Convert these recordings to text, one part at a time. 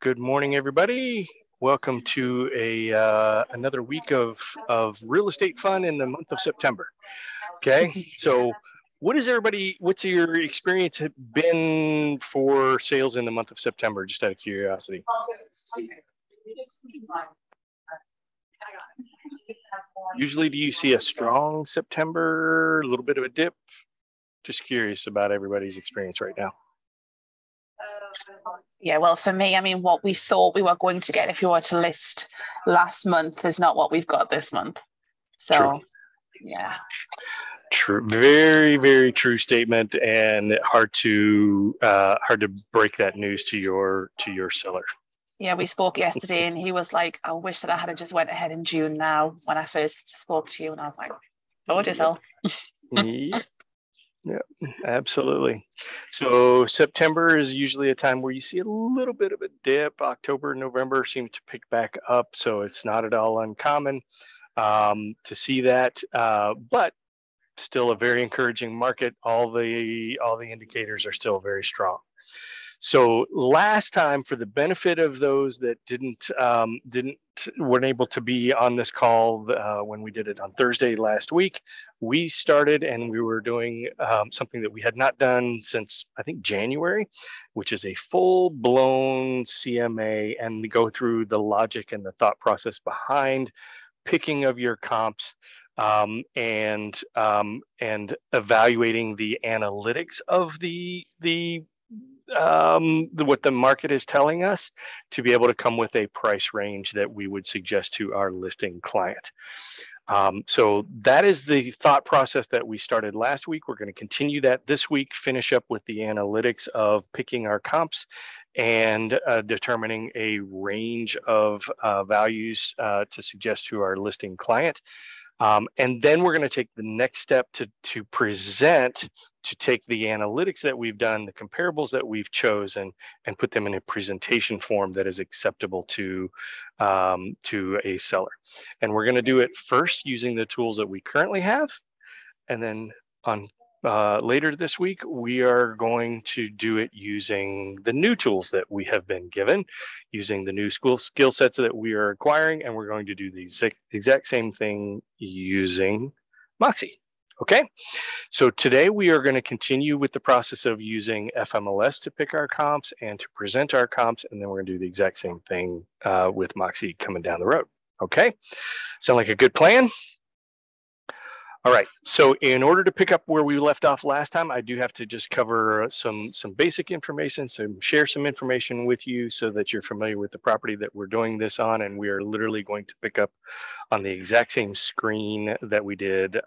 Good morning, everybody. Welcome to another week of real estate fun in the month of September. Okay, so what's your experience been for sales in the month of September, just out of curiosity? Usually, do you see a strong September, a little bit of a dip? Just curious about everybody's experience right now. Yeah, well, for me, I mean, what we thought we were going to get if we were to list last month is not what we've got this month. So, True. Yeah. True, very, very true statement, and hard to break that news to your seller. Yeah, we spoke yesterday, and he was like, "I wish that I had just went ahead in June now." When I first spoke to you, and I was like, "Told you so." Yep. Yeah, absolutely. So September is usually a time where you see a little bit of a dip. October, November seem to pick back up, so it's not at all uncommon to see that. But still a very encouraging market. All the indicators are still very strong. So last time, for the benefit of those that weren't able to be on this call when we did it on Thursday last week, we started and we were doing something that we had not done since I think January, which is a full-blown CMA, and we go through the logic and the thought process behind picking of your comps. And evaluating the analytics of what the market is telling us to be able to come with a price range that we would suggest to our listing client. So that is the thought process that we started last week. We're going to continue that this week, finish up with the analytics of picking our comps and determining a range of values to suggest to our listing client. And then we're going to take the next step to present, to take the analytics that we've done, the comparables that we've chosen, and put them in a presentation form that is acceptable to a seller. And we're going to do it first using the tools that we currently have, and then on later this week, we are going to do it using the new tools that we have been given, using the new skill sets that we are acquiring, and we're going to do the exact same thing using Moxie. Okay, so today we are going to continue with the process of using FMLS to pick our comps and to present our comps, and then we're going to do the exact same thing with Moxie coming down the road. Okay, sound like a good plan? All right, so in order to pick up where we left off last time, I do have to just cover some basic information, share some information with you so that you're familiar with the property that we're doing this on, and we are literally going to pick up on the exact same screen that we did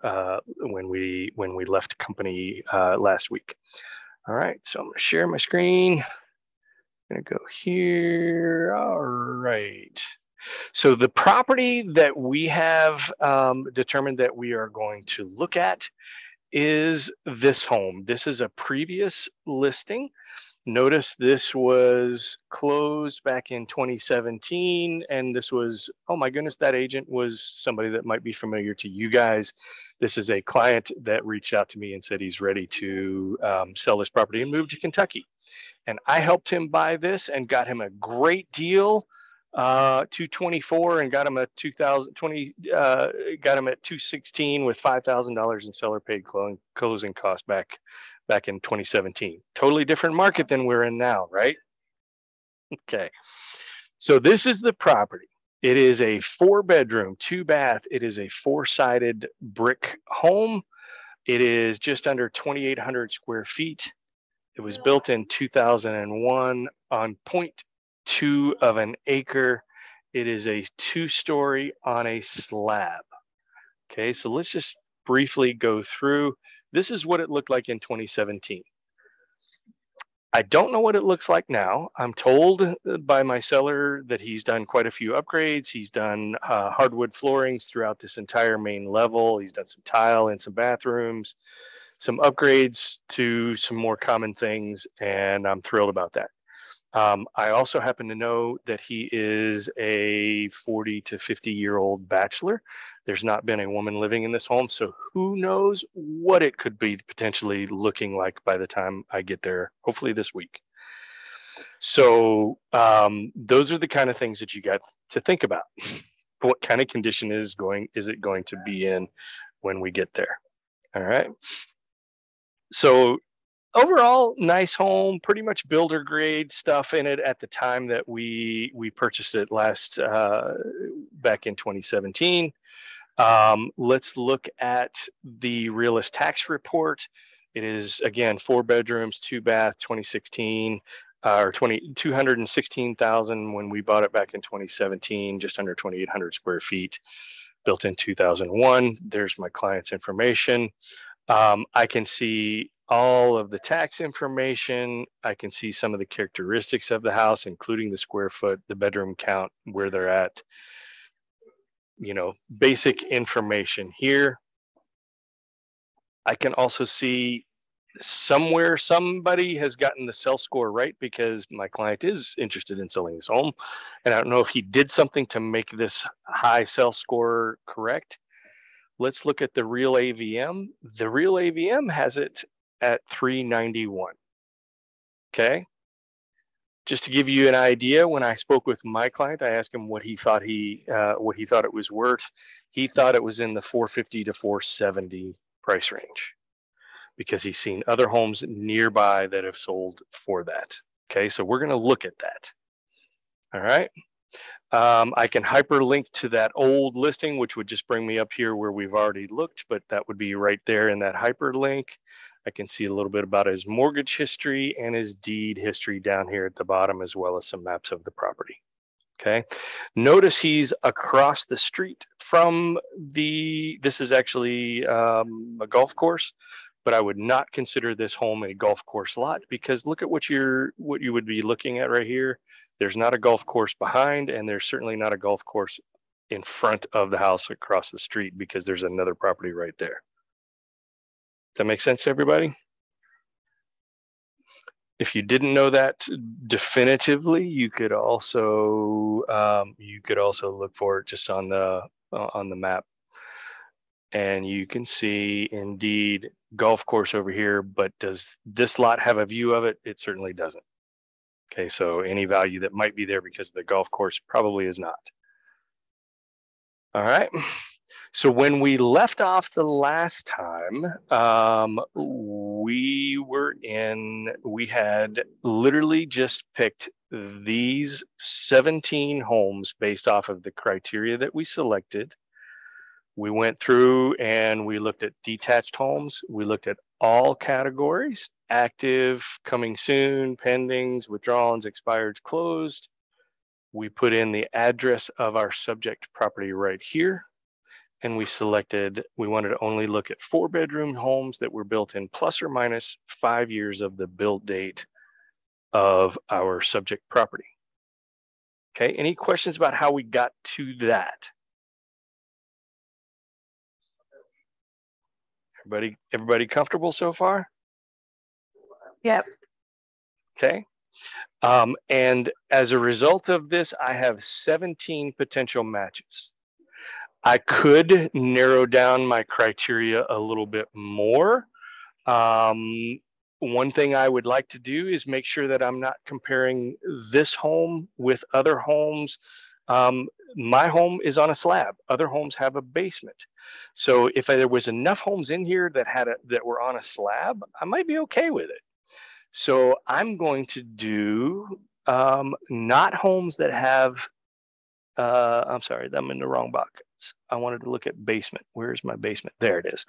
when we left company last week. All right, so I'm gonna share my screen. I'm gonna go here. All right. So the property that we have determined that we are going to look at is this home. This is a previous listing. Notice this was closed back in 2017, and this was, oh my goodness, that agent was somebody that might be familiar to you guys. This is a client that reached out to me and said he's ready to sell this property and move to Kentucky. And I helped him buy this and got him a great deal. 224 and got him at 2020 got him at 216 with $5,000 in seller paid closing costs back in 2017. Totally different market than we're in now, right? Okay, so this is the property. It is a 4-bedroom 2-bath. It is a 4-sided brick home. It is just under 2,800 square feet. It was built in 2001 on 0.2 of an acre. It is a 2-story on a slab. Okay, so let's just briefly go through. This is what it looked like in 2017. I don't know what it looks like now. I'm told by my seller that he's done quite a few upgrades. He's done hardwood floorings throughout this entire main level. He's done some tile in some bathrooms, some upgrades to some more common things, and I'm thrilled about that. I also happen to know that he is a 40 to 50-year-old bachelor. There's not been a woman living in this home, so who knows what it could be potentially looking like by the time I get there, hopefully this week. So those are the kind of things that you got to think about. What kind of condition is it going to be in when we get there? All right. So overall, nice home, pretty much builder grade stuff in it at the time that we purchased it last back in 2017. Let's look at the realist tax report. It is, again, 4 bedrooms, 2 bath, 2016, or 216,000 when we bought it back in 2017, just under 2,800 square feet, built in 2001. There's my client's information. I can see all of the tax information. I can see some of the characteristics of the house, including the square foot, the bedroom count, where they're at, basic information here. I can also see somewhere somebody has gotten the sell score right, because my client is interested in selling his home. And I don't know if he did something to make this high sell score correct. Let's look at the real AVM. The real AVM has it at 391. Okay. Just to give you an idea, when I spoke with my client, I asked him what he thought it was worth. He thought it was in the 450 to 470 price range, because he's seen other homes nearby that have sold for that. Okay, so we're going to look at that. All right. I can hyperlink to that old listing, which would just bring me up here where we've already looked, but that would be right there in that hyperlink. I can see a little bit about his mortgage history and his deed history down here at the bottom, as well as some maps of the property. Okay. Notice he's across the street from this is actually a golf course, but I would not consider this home a golf course lot, because look at what you would be looking at right here. There's not a golf course behind, and there's certainly not a golf course in front of the house across the street, because there's another property right there. Does that make sense to everybody? If you didn't know that definitively, you could also look for it just on the map, and you can see indeed golf course over here. But does this lot have a view of it? It certainly doesn't. Okay, so any value that might be there because of the golf course probably is not. All right. So when we left off the last time, we had literally just picked these 17 homes based off of the criteria that we selected. We went through and we looked at detached homes. We looked at all categories: active, coming soon, pendings, withdrawals, expireds, closed. We put in the address of our subject property right here. And we wanted to only look at 4-bedroom homes that were built in plus or minus 5 years of the build date of our subject property. Okay, any questions about how we got to that? Everybody comfortable so far? Yep. Okay. And as a result of this, I have 17 potential matches. I could narrow down my criteria a little bit more. One thing I would like to do is make sure that I'm not comparing this home with other homes. My home is on a slab. Other homes have a basement. So if there was enough homes in here that were on a slab, I might be okay with it. So I'm going to do not homes that have, I'm sorry, I'm in the wrong buckets. I wanted to look at basement. Where's my basement? There it is.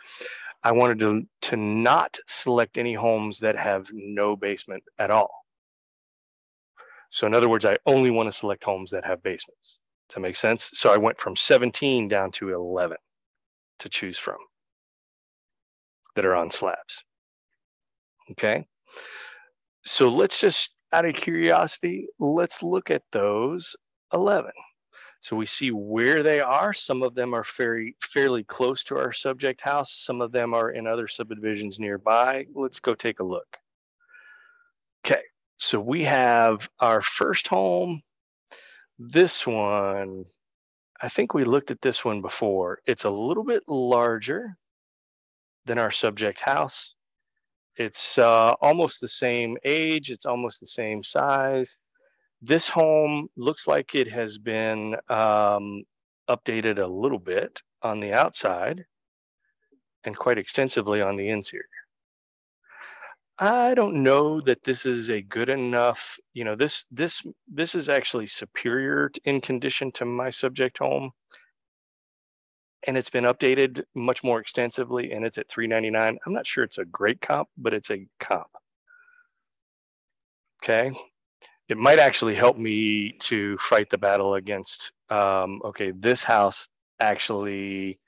I wanted to not select any homes that have no basement at all. So in other words, I only want to select homes that have basements. Does that make sense? So I went from 17 down to 11 to choose from that are on slabs. Okay. So let's just, out of curiosity, let's look at those 11. So we see where they are. Some of them are fairly close to our subject house. Some of them are in other subdivisions nearby. Let's go take a look. Okay, so we have our first home. This one, I think we looked at this one before. It's a little bit larger than our subject house. It's almost the same age. It's almost the same size. This home looks like it has been updated a little bit on the outside and quite extensively on the interior. I don't know that this is a good enough, this is actually superior in condition to my subject home, and it's been updated much more extensively, and it's at $399. I'm not sure it's a great comp, but it's a comp. Okay. It might actually help me to fight the battle against, okay, this house actually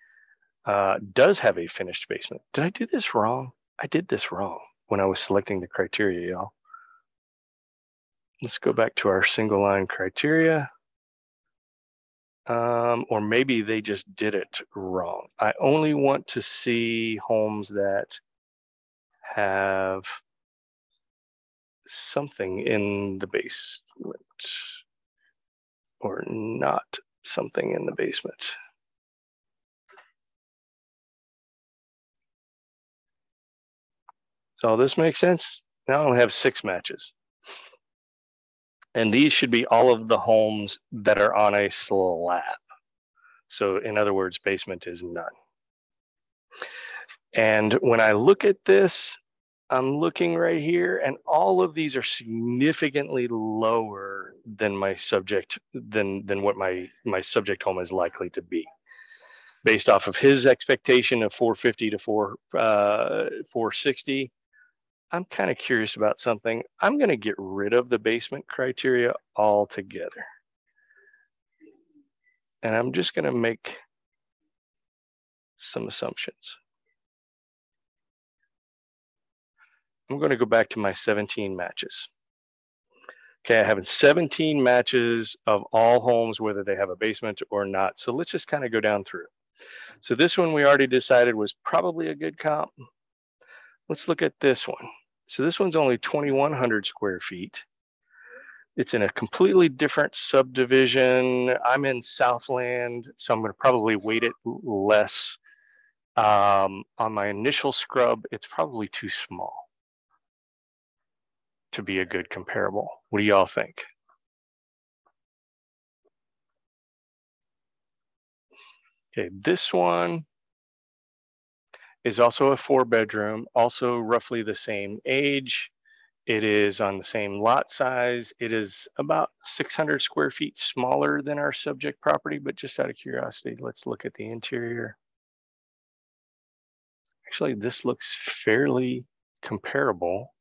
does have a finished basement. Did I do this wrong? I did this wrong when I was selecting the criteria, y'all. Let's go back to our single line criteria. Or maybe they just did it wrong. I only want to see homes that have something in the basement or not something in the basement. So all this makes sense? Now I only have 6 matches. And these should be all of the homes that are on a slab. So in other words, basement is none. And when I look at this, I'm looking right here, and all of these are significantly lower than my subject, than what my subject home is likely to be, based off of his expectation of 450 to 460. I'm kind of curious about something. I'm going to get rid of the basement criteria altogether. And I'm just going to make some assumptions. I'm going to go back to my 17 matches. Okay, I have 17 matches of all homes, whether they have a basement or not. So let's just kind of go down through. So this one we already decided was probably a good comp. Let's look at this one. So this one's only 2,100 square feet. It's in a completely different subdivision. I'm in Southland, so I'm going to probably weight it less. On my initial scrub, it's probably too small to be a good comparable. What do y'all think? Okay, this one is also a 4-bedroom, also roughly the same age. It is on the same lot size. It is about 600 square feet smaller than our subject property, but just out of curiosity, let's look at the interior. Actually, this looks fairly comparable,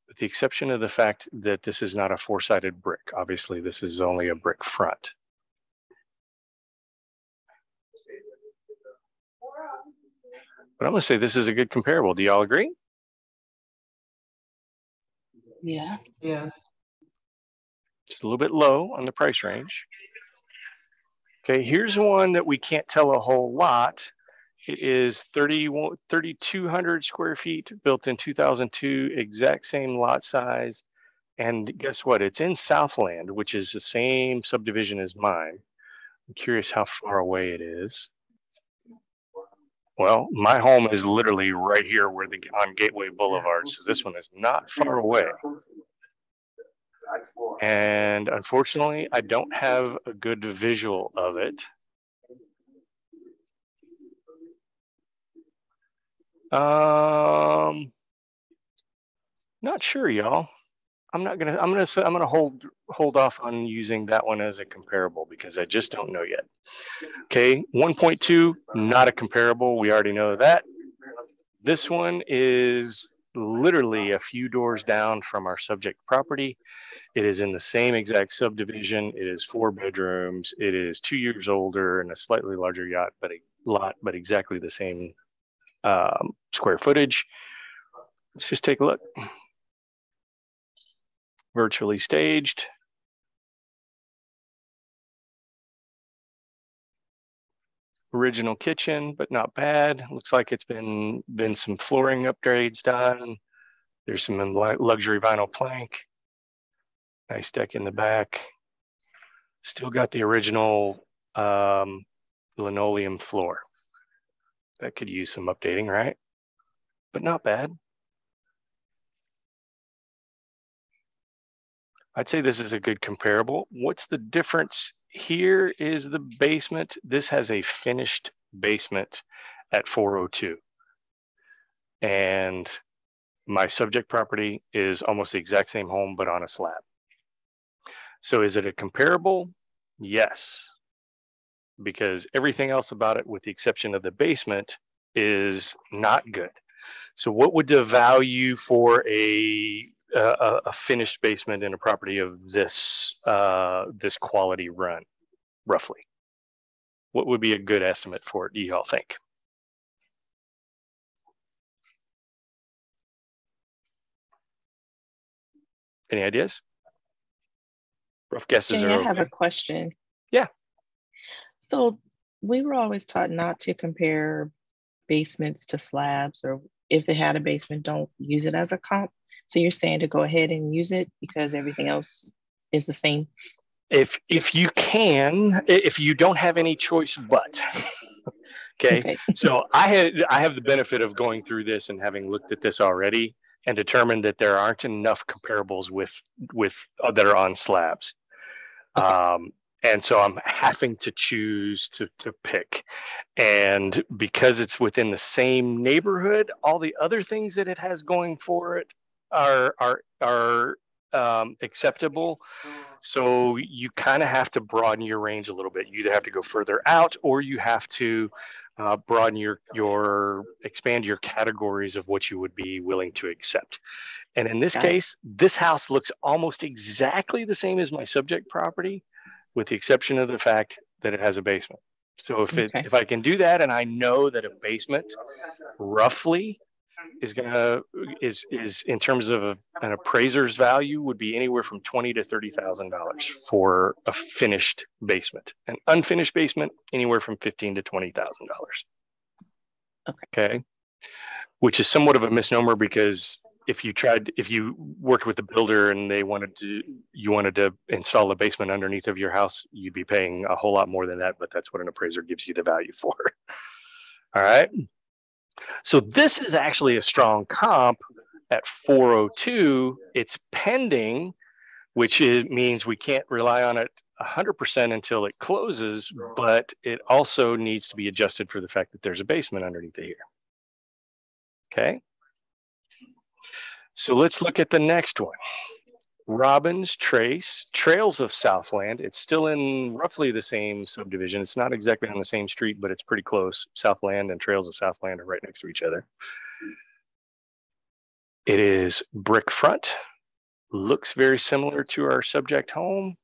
with the exception of the fact that this is not a 4-sided brick. Obviously, this is only a brick front. But I'm going to say this is a good comparable. Do y'all agree? Yeah. Yes. It's a little bit low on the price range. Okay, here's one that we can't tell a whole lot. It is 3,200 square feet, built in 2002, exact same lot size. And guess what? It's in Southland, which is the same subdivision as mine. I'm curious how far away it is. Well, my home is literally right here on Gateway Boulevard, so this one is not far away. And unfortunately, I don't have a good visual of it. Not sure, y'all. I'm gonna hold off on using that one as a comparable because I just don't know yet. Okay, 1.2, not a comparable. We already know that. This one is literally a few doors down from our subject property. It is in the same exact subdivision. It is 4 bedrooms. It is 2 years older and a slightly larger lot, but exactly the same square footage. Let's just take a look. Virtually staged. Original kitchen, but not bad. Looks like it's been some flooring upgrades done. There's some luxury vinyl plank. Nice deck in the back. Still got the original linoleum floor. That could use some updating, right? but not bad. I'd say this is a good comparable. What's the difference? Here is the basement. This has a finished basement at 402. And my subject property is almost the exact same home, but on a slab. So is it a comparable? Yes, because everything else about it, with the exception of the basement, is not good. So what would the value for a finished basement in a property of this this quality run, roughly? What would be a good estimate for it, do you all think? Any ideas? Rough guesses Jay, are I have okay. a question. Yeah. So we were always taught not to compare basements to slabs, or if it had a basement, don't use it as a comp. So you're saying to go ahead and use it because everything else is the same? If you can, if you don't have any choice but. Okay. So I have the benefit of going through this and having looked at this already and determined that there aren't enough comparables with that are on slabs. Okay. And so I'm having to choose to pick. And because it's within the same neighborhood, all the other things that it has going for it are acceptable. So you kind of have to broaden your range a little bit. You either have to go further out, or you have to broaden your expand your categories of what you would be willing to accept. And in this case, this house looks almost exactly the same as my subject property, with the exception of the fact that it has a basement. So if I can do that, and I know that a basement roughly is in terms of an appraiser's value, would be anywhere from $20,000 to $30,000 for a finished basement. An unfinished basement, anywhere from $15,000 to $20,000. Okay, which is somewhat of a misnomer, because if you worked with the builder and you wanted to install a basement underneath of your house, you'd be paying a whole lot more than that, but that's what an appraiser gives you the value for. All right. So this is actually a strong comp at 402. It's pending, which means we can't rely on it 100% until it closes, but it also needs to be adjusted for the fact that there's a basement underneath it here. Okay. So let's look at the next one. Robbins Trace, Trails of Southland. It's still in roughly the same subdivision. It's not exactly on the same street, but it's pretty close. Southland and Trails of Southland are right next to each other. It is brick front, looks very similar to our subject home.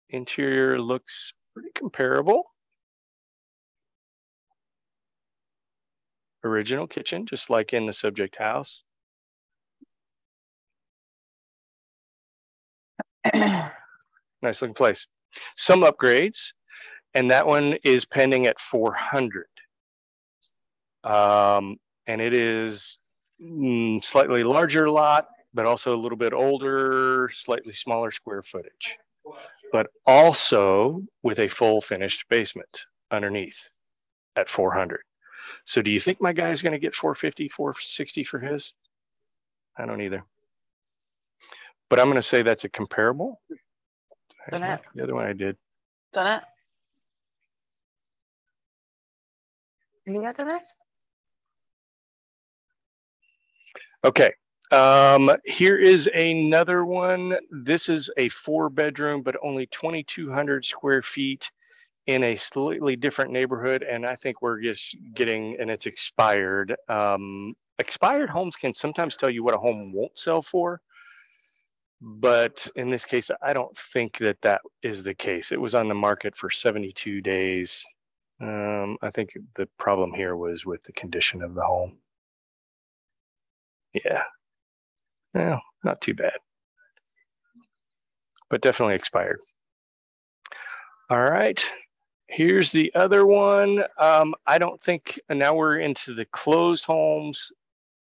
Interior looks pretty comparable. Original kitchen, just like in the subject house. Nice looking place. Some upgrades, and that one is pending at 400. And it is slightly larger lot, but also a little bit older, slightly smaller square footage, but also with a full finished basement underneath at 400. So do you think my guy's going to get 450, 460 for his? I don't either. But I'm going to say that's a comparable. Done it. The other one I did. Done it. You got done it? Okay. Here is another one. This is a 4-bedroom, but only 2,200 square feet in a slightly different neighborhood. And I think we're just getting, and it's expired. Expired homes can sometimes tell you what a home won't sell for. But in this case, I don't think that that is the case. It was on the market for 72 days. I think the problem here was with the condition of the home. Yeah. Well, not too bad, but definitely expired. All right. Here's the other one. I don't think, and now we're into the closed homes.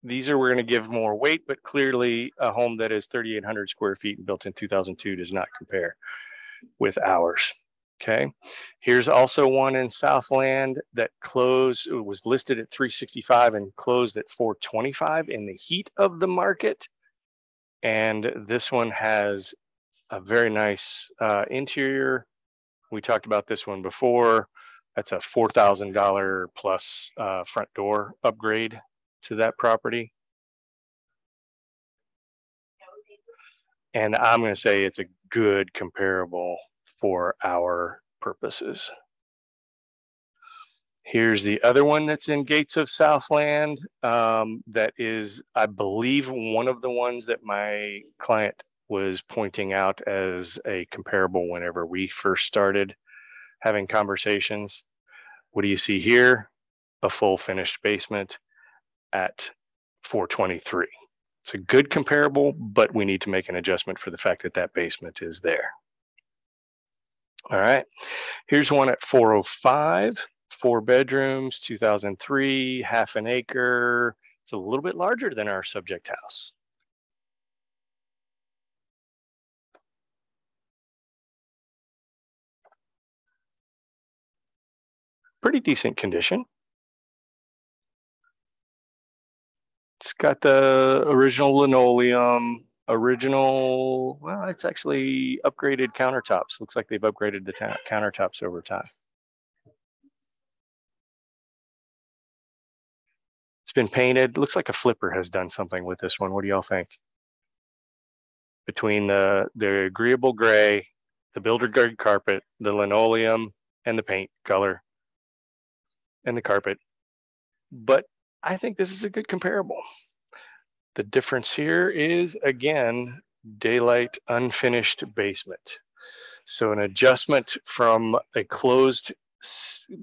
These are, we're going to give more weight, but clearly a home that is 3,800 square feet and built in 2002 does not compare with ours. Okay, here's also one in Southland that closed, it was listed at 365 and closed at 425 in the heat of the market. And this one has a very nice interior. We talked about this one before. That's a $4,000 plus front door upgrade to that property. And I'm going to say it's a good comparable for our purposes. Here's the other one that's in Gates of Southland. That is, I believe, one of the ones that my client was pointing out as a comparable whenever we first started having conversations. What do you see here? A full finished basement at 423. It's a good comparable, but we need to make an adjustment for the fact that that basement is there. All right, here's one at 405, 4 bedrooms, 2003, half an acre. It's a little bit larger than our subject house. Pretty decent condition. It's got the original linoleum, well, it's actually upgraded countertops. Looks like they've upgraded the countertops over time. It's been painted. Looks like a flipper has done something with this one. What do y'all think? Between the agreeable gray, the builder grade carpet, the linoleum, and the paint color, and the carpet. But I think this is a good comparable. The difference here is, again, daylight unfinished basement. So an adjustment from a closed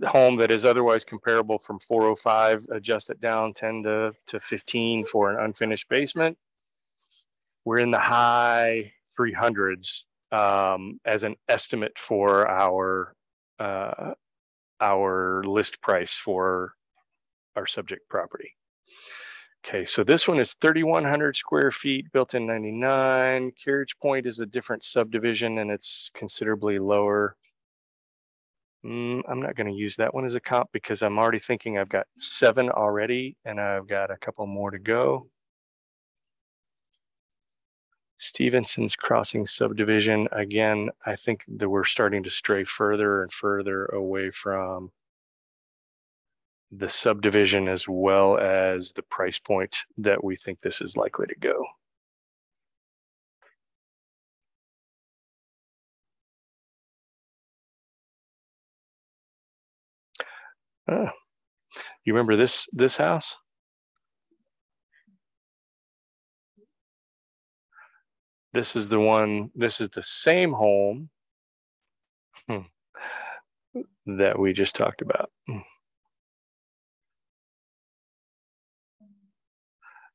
home that is otherwise comparable from 405, adjust it down 10 to 15 for an unfinished basement. We're in the high 300s as an estimate for our list price for our subject property. Okay, so this one is 3,100 square feet, built in 99. Carriage Point is a different subdivision and it's considerably lower. I'm not going to use that one as a comp because I'm already thinking I've got 7 already and I've got a couple more to go. Stevenson's Crossing subdivision, again, I think that we're starting to stray further and further away from the subdivision as well as the price point that we think this is likely to go. You remember this house? This is the one, this is the same home that we just talked about.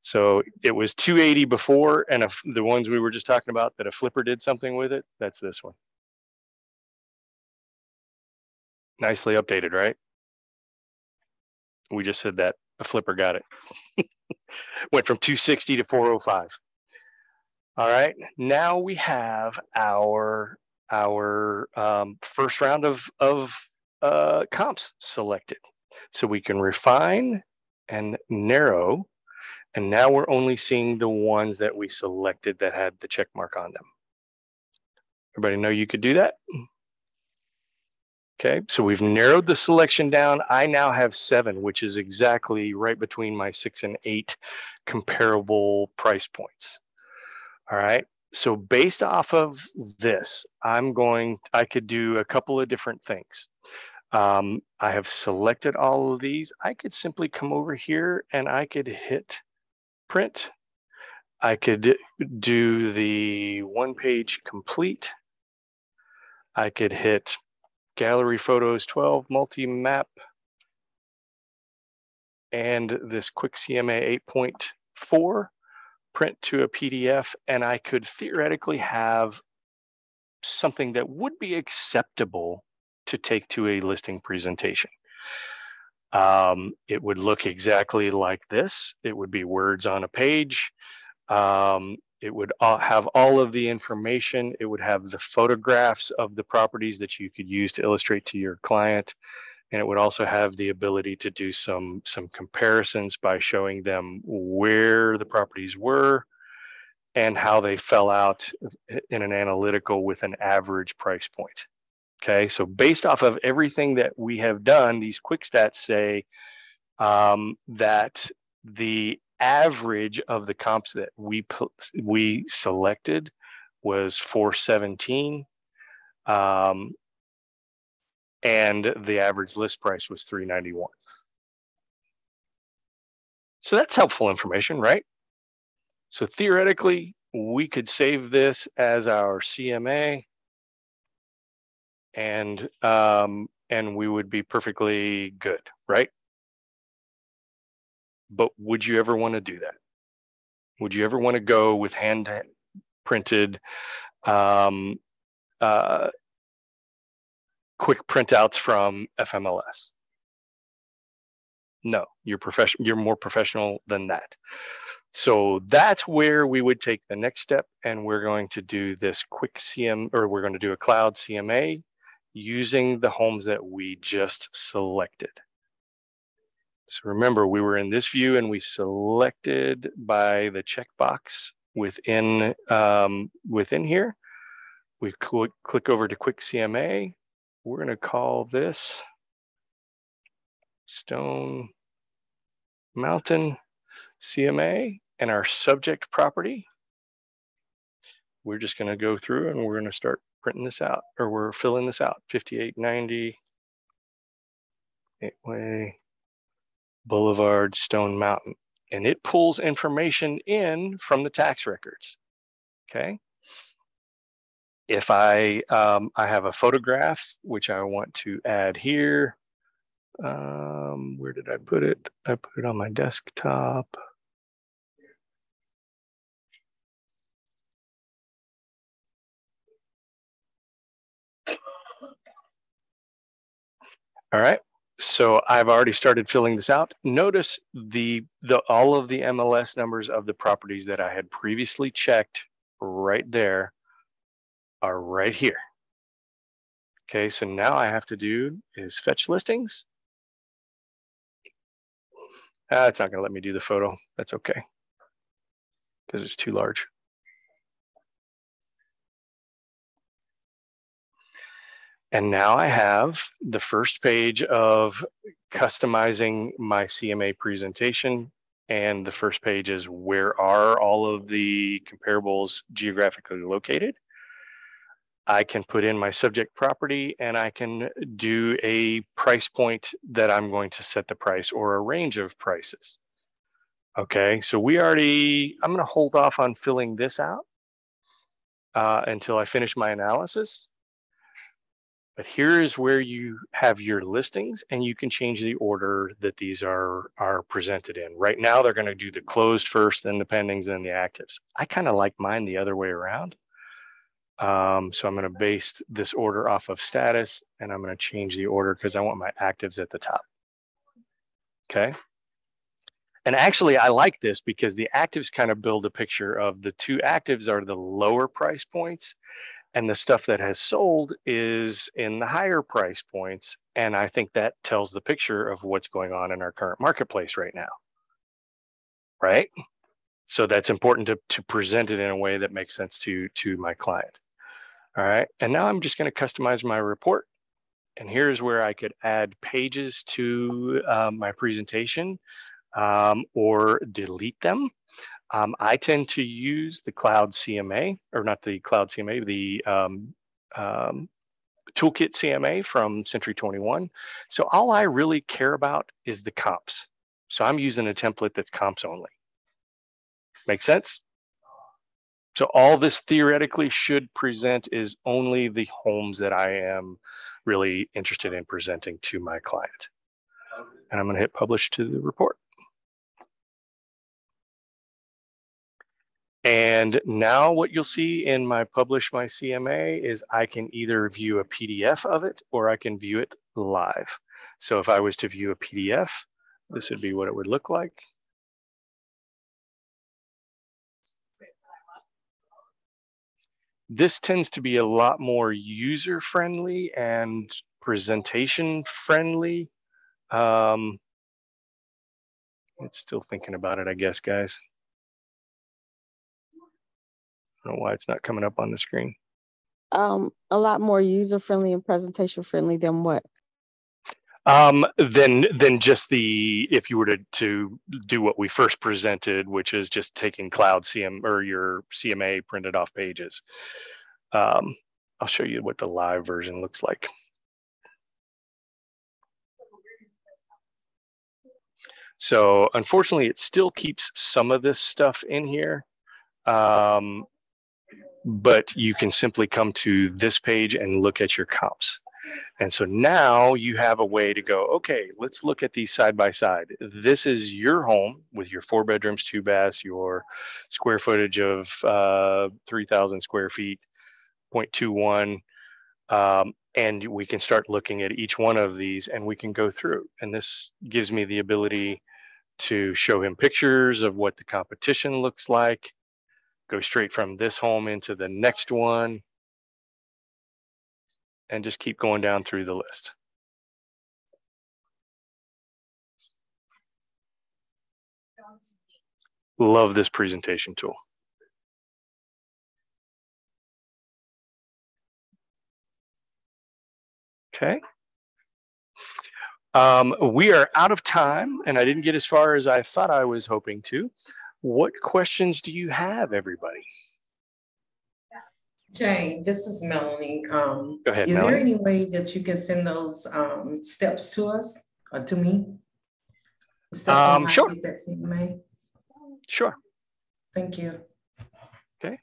So it was 280 before, and the ones we were just talking about that a flipper did something with it, that's this one. Nicely updated, right? We just said that a flipper got it. Went from 260 to 405. All right, now we have our first round of comps selected. So we can refine and narrow, and now we're only seeing the ones that we selected that had the check mark on them. Everybody know you could do that? Okay, so we've narrowed the selection down. I now have 7, which is exactly right between my 6 and 8 comparable price points. All right, so based off of this, I could do a couple of different things. I have selected all of these. I could simply come over here and I could hit print. I could do the 1-page complete. I could hit gallery photos 12 multi-map and this quick CMA 8.4 print to a PDF, and I could theoretically have something that would be acceptable to take to a listing presentation. It would look exactly like this. It would be words on a page. It would have all of the information. It would have the photographs of the properties that you could use to illustrate to your client. And it would also have the ability to do some comparisons by showing them where the properties were and how they fell out in an analytical with an average price point. Okay, so based off of everything that we have done, these quick stats say that the average of the comps that we selected was 417, and the average list price was 391. So that's helpful information, right? So theoretically, we could save this as our CMA, and we would be perfectly good, right? But would you ever want to do that? Would you ever want to go with hand printed quick printouts from FMLS? No, you're more professional than that. So that's where we would take the next step, and we're going to do this quick we're going to do a cloud CMA using the homes that we just selected. So remember, we were in this view and we selected by the checkbox within here. We click over to quick CMA. We're going to call this Stone Mountain CMA, and our subject property, we're just going to go through and we're going to start printing this out, or we're filling this out. 5890 Gateway Boulevard, Stone Mountain, and it pulls information in from the tax records. Okay. If I have a photograph which I want to add here. Where did I put it? I put it on my desktop. All right, so I've already started filling this out. Notice all of the MLS numbers of the properties that I had previously checked right there are right here. Okay, so now I have to do is fetch listings. It's not going to let me do the photo. That's okay, because it's too large. And now I have the first page of customizing my CMA presentation. And the first page is where are all of the comparables geographically located. I can put in my subject property and I can do a price point that I'm going to set the price, or a range of prices. Okay, so I'm going to hold off on filling this out until I finish my analysis. But here is where you have your listings, and you can change the order that these are presented in. Right now, they're going to do the closed first, then the pendings, then the actives. I kind of like mine the other way around. So I'm going to base this order off of status, and I'm going to change the order because I want my actives at the top. Okay. And actually, I like this because the actives kind of build a picture of the two actives are the lower price points, and the stuff that has sold is in the higher price points. And I think that tells the picture of what's going on in our current marketplace right now. Right? So that's important to present it in a way that makes sense to my client. All right. And now I'm just going to customize my report. And here's where I could add pages to my presentation or delete them. I tend to use the Cloud CMA, or not the Cloud CMA, the Toolkit CMA from Century 21. So all I really care about is the comps. So I'm using a template that's comps only. Make sense? So all this theoretically should present is only the homes that I am really interested in presenting to my client. And I'm going to hit publish to the report. And now what you'll see in my publish my CMA is I can either view a PDF of it or I can view it live. So if I was to view a PDF, this would be what it would look like. This tends to be a lot more user friendly and presentation friendly. It's still thinking about it, I guess, guys. I don't know why it's not coming up on the screen. A lot more user friendly and presentation friendly than what? Than just if you were to do what we first presented, which is just taking cloud CM or your CMA printed off pages. I'll show you what the live version looks like. So unfortunately, it still keeps some of this stuff in here. But you can simply come to this page and look at your comps. And so now you have a way to go, okay, let's look at these side by side. This is your home with your 4 bedrooms, 2 baths, your square footage of 3,000 square feet, 0.21. And we can start looking at each one of these and we can go through. And this gives me the ability to show him pictures of what the competition looks like, go straight from this home into the next one, and just keep going down through the list. Love this presentation tool. Okay. We are out of time, and I didn't get as far as I thought I was hoping to. What questions do you have, everybody? Jay, this is Melanie. Go ahead, is Melanie. there any way that you can send those steps to us or to me? Steps on how Sure. to get that CMA? Sure. Thank you. Okay.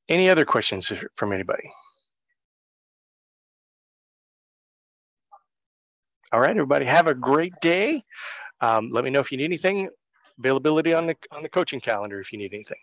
Any other questions from anybody? All right, everybody, have a great day. Let me know if you need anything. Availability on the coaching calendar if you need anything.